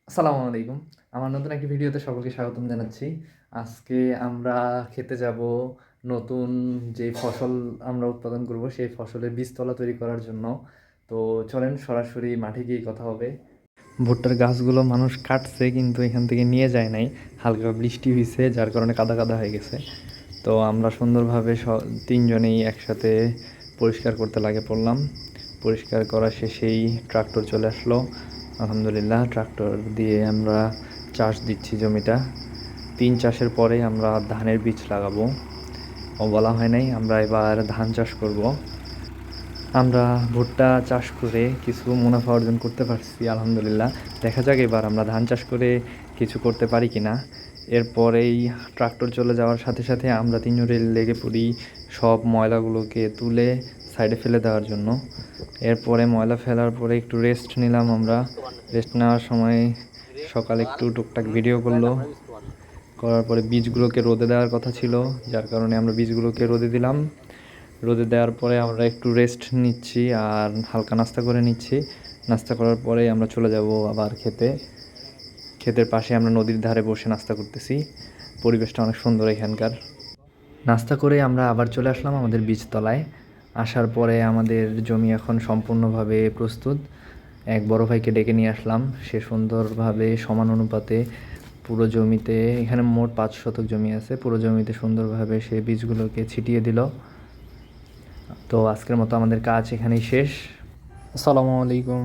আসসালামু আলাইকুম। আমার নতুন একটি ভিডিওতে সকলকে স্বাগতম জানাচ্ছি। আজকে আমরা খেতে যাব নতুন যে ফসল আমরা উৎপাদন করব, সেই ফসলের বীজতলা তৈরি করার জন্য। তো চলেন সরাসরি মাঠে গিয়ে কথা হবে। ভুট্টার গাছগুলো মানুষ কাটছে কিন্তু এখান থেকে নিয়ে যায় নাই। হালকা বৃষ্টি হইছে যার কারণে কাদা, কাদা হয়ে গেছে। তো আমরা সুন্দরভাবে ৩ জনেই একসাথে পরিষ্কার করতে লাগে পড়লাম। পরিষ্কার করা শেষেই ট্রাক্টর চলে আসলো। আলহামদুলিল্লাহ ট্রাক্টর দিয়ে আমরা চাষ দিচ্ছি জমিটা। ৩ চাষের পরে আমরা ধানের বীজ লাগাবো। বলা হয় নাই, আমরা এবার ধান চাষ করব। আমরা ভুট্টা চাষ করে কিছু মুনাফা অর্জন করতে পারছি আলহামদুলিল্লাহ। দেখা যাক এবার আমরা ধান চাষ করে কিছু করতে পারি কি না। এরপরেই ট্রাক্টর চলে যাওয়ার সাথে সাথে আমরা ৩ জনে লেগে পড়ি সব ময়লাগুলোকে তুলে সাইডে ফেলে দেওয়ার জন্য। এরপরে ময়লা ফেলার পরে একটু রেস্ট নিলাম আমরা। রেস্ট নেওয়ার সময় সকালে একটু টুকটাক ভিডিও করার পরে বীজগুলোকে রোদে দেওয়ার কথা ছিল, যার কারণে আমরা বীজগুলোকে রোদে দিলাম। রোদে দেওয়ার পরে আমরা একটু রেস্ট নিচ্ছি আর হালকা নাস্তা করে নিচ্ছি। নাস্তা করার পরে আমরা চলে যাব আবার খেতে। ক্ষেতের পাশে আমরা নদীর ধারে বসে নাস্তা করতেছি। পরিবেশটা অনেক সুন্দর এখানকার। নাস্তা করে আমরা আবার চলে আসলাম আমাদের বীজতলায়। আসার পরে আমাদের জমি এখন সম্পূর্ণভাবে প্রস্তুত। এক বড় ভাইকে ডেকে নিয়ে আসলাম। সে সুন্দরভাবে সমান অনুপাতে পুরো জমিতে, এখানে মোট ৫ শতক জমি আছে, পুরো জমিতে সুন্দরভাবে সে বীজগুলোকে ছিটিয়ে দিল। তো আজকের মতো আমাদের কাজ এখানেই শেষ। আসসালামু আলাইকুম।